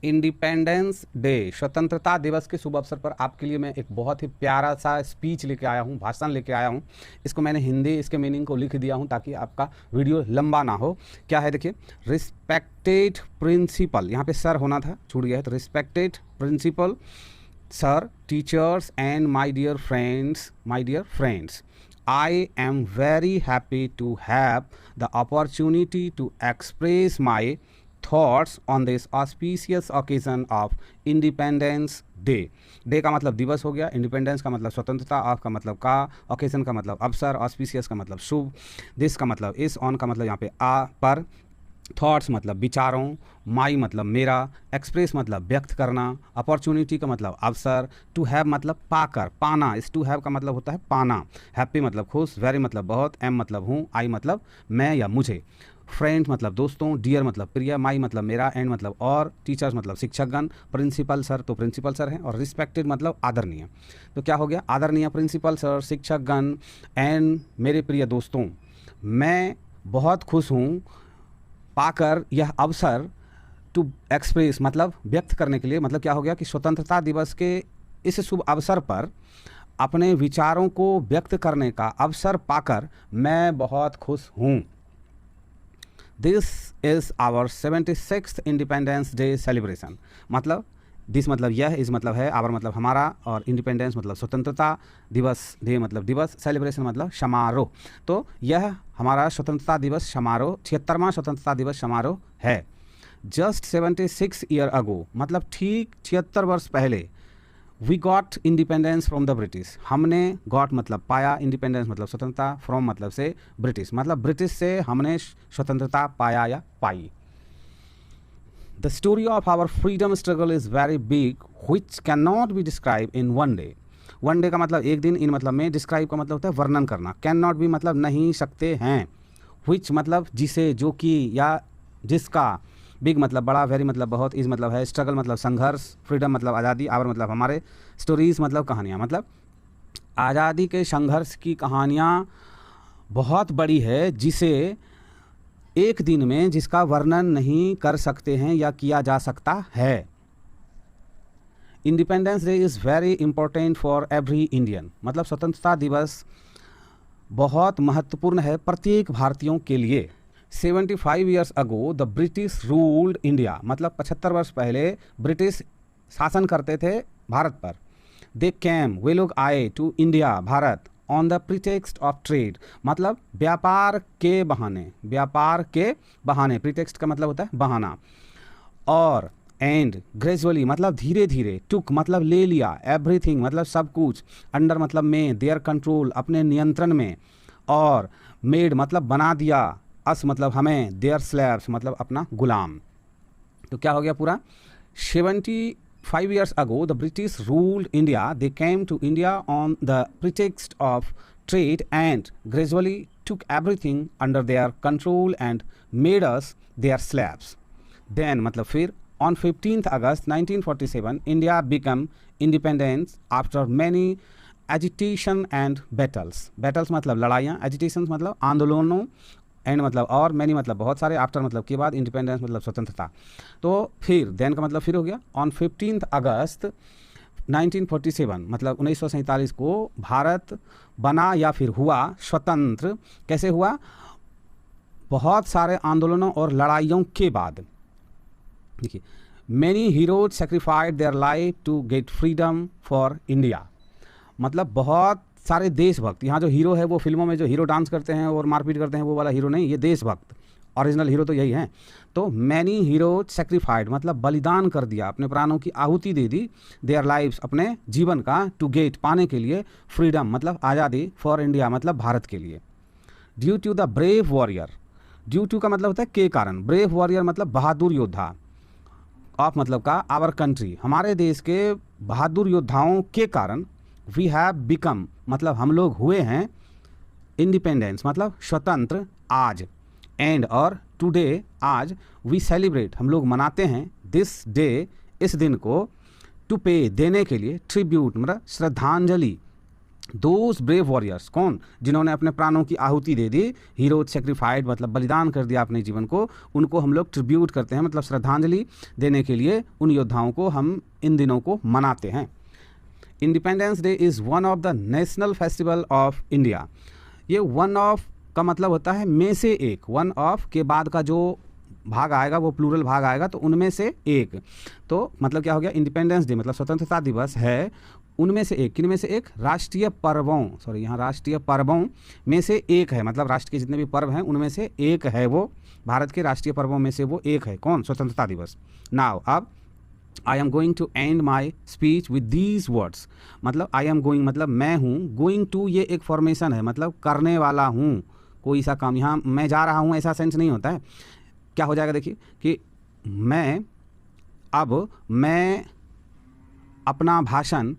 Independence day, स्वतंत्रता दिवस के शुभ अवसर पर आपके लिए मैं एक बहुत ही प्यारा सा स्पीच लेके आया हूँ, भाषण लेके आया हूँ। इसको मैंने हिंदी इसके मीनिंग को लिख दिया हूँ ताकि आपका वीडियो लंबा ना हो। क्या है देखिए, रिस्पेक्टेड प्रिंसिपल, यहाँ पे सर होना था, छूट गया है, तो respected principal, sir, teachers and my dear friends, I am very happy to have the opportunity to express my thoughts on this auspicious occasion of Independence Day. Day का मतलब दिवस हो गया, इंडिपेंडेंस का मतलब स्वतंत्रता, ऑफ का मतलब का, ओकेजन का मतलब अवसर, ऑस्पिशियस का मतलब शुभ, दिस का मतलब इस, ऑन का मतलब यहाँ पे आ पर, थॉट्स मतलब विचारों, माई मतलब मेरा, एक्सप्रेस मतलब व्यक्त करना, अपॉर्चुनिटी का मतलब अवसर, टू हैव मतलब पाकर, पाना, इस टू हैव का मतलब होता है पाना, हैप्पी मतलब खुश, वेरी मतलब बहुत, एम मतलब हूँ, आई मतलब मैं या मुझे, फ्रेंड्स मतलब दोस्तों, डियर मतलब प्रिय, माई मतलब मेरा, एंड मतलब और, टीचर्स मतलब शिक्षकगण, प्रिंसिपल सर तो प्रिंसिपल सर हैं, और रिस्पेक्टेड मतलब आदरणीय। तो क्या हो गया, आदरणीय प्रिंसिपल सर, शिक्षकगण एंड मेरे प्रिय दोस्तों, मैं बहुत खुश हूँ पाकर यह अवसर, टू एक्सप्रेस मतलब व्यक्त करने के लिए, मतलब क्या हो गया कि स्वतंत्रता दिवस के इस शुभ अवसर पर अपने विचारों को व्यक्त करने का अवसर पाकर मैं बहुत खुश हूँ। This is our 76th independence day celebration, मतलब दिस मतलब यह, इस मतलब है, आवर मतलब हमारा, और इंडिपेंडेंस मतलब स्वतंत्रता दिवस, डे मतलब दिवस, सेलिब्रेशन मतलब समारोह। तो यह हमारा स्वतंत्रता दिवस समारोह 76वां स्वतंत्रता दिवस समारोह है। जस्ट 76 ईयर अगो, मतलब ठीक 76 वर्ष पहले, we got independence from the British, हमने गॉट मतलब पाया, इंडिपेंडेंस मतलब स्वतंत्रता, फ्रॉम मतलब से, ब्रिटिश मतलब ब्रिटिश से हमने स्वतंत्रता पाया या पाई। The story of our freedom struggle is very big, which cannot be described in one day. One day का मतलब एक दिन, इन मतलब में, डिस्क्राइब का मतलब होता है वर्णन करना, कैन नॉट भी मतलब नहीं सकते हैं, which मतलब जिसे, जो कि या जिसका, बिग मतलब बड़ा, वेरी मतलब बहुत, इज मतलब है, स्ट्रगल मतलब संघर्ष, फ्रीडम मतलब आज़ादी, आवर मतलब हमारे, स्टोरीज मतलब कहानियाँ, मतलब आज़ादी के संघर्ष की कहानियाँ बहुत बड़ी है, जिसे एक दिन में, जिसका वर्णन नहीं कर सकते हैं या किया जा सकता है। Independence day is very important for every Indian, मतलब स्वतंत्रता दिवस बहुत महत्वपूर्ण है प्रत्येक भारतीयों के लिए। 75 years ago the British ruled India, मतलब 75 वर्ष पहले ब्रिटिश शासन करते थे भारत पर। दे कैम, वे लोग आए, टू इंडिया भारत, on the pretext of trade, मतलब व्यापार के बहाने, व्यापार के बहाने, प्रीटेक्स्ट का मतलब होता है बहाना, और एंड ग्रेजुअली मतलब धीरे धीरे, टुक मतलब ले लिया, एवरीथिंग मतलब सब कुछ, अंडर मतलब में, देयर कंट्रोल अपने नियंत्रण में, और मेड मतलब बना दिया, अस मतलब हमें, देयर स्लैब्स मतलब अपना गुलाम। तो क्या हो गया पूरा, 75 years ago, the British ruled India. They came to India on the pretext of trade and gradually took everything under their control and made us their slaves. Then, मतलब फिर, on 15th August 1947, India became independent after many agitation and battles. Battles मतलब लड़ाइयाँ, agitations मतलब आंदोलनों, and मतलब और, many मतलब बहुत सारे, आफ्टर मतलब के बाद, इंडिपेंडेंस मतलब स्वतंत्रता। तो फिर देन का मतलब फिर हो गया, ऑन 15 अगस्त 1947 मतलब 1947 को भारत बना या फिर हुआ स्वतंत्र। कैसे हुआ, बहुत सारे आंदोलनों और लड़ाइयों के बाद। देखिए, many heroes sacrificed their life to get freedom for India, मतलब बहुत सारे देशभक्त, यहाँ जो हीरो है वो फिल्मों में जो हीरो डांस करते हैं और मारपीट करते हैं वो वाला हीरो नहीं, ये देशभक्त, ओरिजिनल हीरो तो यही है। तो मैनी हीरो सेक्रीफाइड मतलब बलिदान कर दिया, अपने प्राणों की आहुति दे दी, देयर लाइव्स अपने जीवन का, टू गेट पाने के लिए, फ्रीडम मतलब आज़ादी, फॉर इंडिया मतलब भारत के लिए। Due to the brave warrior, due to का मतलब होता है के कारण, ब्रेव वॉरियर मतलब बहादुर योद्धा, ऑफ मतलब का, आवर कंट्री हमारे देश के बहादुर योद्धाओं के कारण, वी हैव बिकम मतलब हम लोग हुए हैं, इंडिपेंडेंस मतलब स्वतंत्र आज, एंड और टुडे आज, वी सेलिब्रेट हम लोग मनाते हैं, दिस डे इस दिन को, टू पे देने के लिए, ट्रिब्यूट मतलब श्रद्धांजलि दोज ब्रेव वॉरियर्स, कौन, जिन्होंने अपने प्राणों की आहुति दे दी, हीरोज सेक्रीफाइड मतलब बलिदान कर दिया अपने जीवन को, उनको हम लोग ट्रिब्यूट करते हैं, मतलब श्रद्धांजलि देने के लिए उन योद्धाओं को हम इन दिनों को मनाते हैं। Independence day is one of the national festival of India. ये वन ऑफ का मतलब होता है में से एक, वन ऑफ के बाद का जो भाग आएगा वो प्लूरल भाग आएगा, तो उनमें से एक, तो मतलब क्या हो गया, इंडिपेंडेंस डे मतलब स्वतंत्रता दिवस है उनमें से एक, किन में से एक, राष्ट्रीय पर्वों, सॉरी यहाँ राष्ट्रीय पर्वों में से एक है, मतलब राष्ट्र के जितने भी पर्व हैं उनमें से एक है वो, भारत के राष्ट्रीय पर्वों में से वो एक है, कौन, स्वतंत्रता दिवस। नाउ अब I am going to end my speech with these words, मतलब आई एम गोइंग मतलब मैं हूँ, गोइंग टू ये एक फॉर्मेशन है, मतलब करने वाला हूँ कोई सा काम, यहाँ मैं जा रहा हूँ ऐसा सेंस नहीं होता है। क्या हो जाएगा देखिए कि मैं अपना भाषण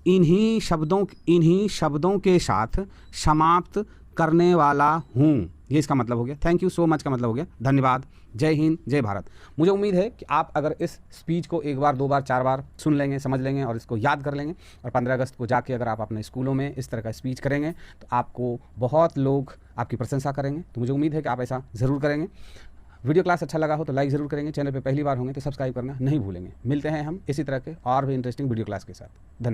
इन्हीं शब्दों के साथ समाप्त करने वाला हूँ, ये इसका मतलब हो गया। थैंक यू सो मच का मतलब हो गया धन्यवाद, जय हिंद जय भारत। मुझे उम्मीद है कि आप अगर इस स्पीच को एक बार, दो बार, चार बार सुन लेंगे, समझ लेंगे और इसको याद कर लेंगे, और 15 अगस्त को जाके अगर आप अपने स्कूलों में इस तरह का स्पीच करेंगे तो आपको बहुत लोग आपकी प्रशंसा करेंगे। तो मुझे उम्मीद है कि आप ऐसा ज़रूर करेंगे। वीडियो क्लास अच्छा लगा हो तो लाइक ज़रूर करेंगे, चैनल पे पहली बार होंगे तो सब्सक्राइब करना नहीं भूलेंगे। मिलते हैं हम इसी तरह के और भी इंटरेस्टिंग वीडियो क्लास के साथ। धन्यवाद।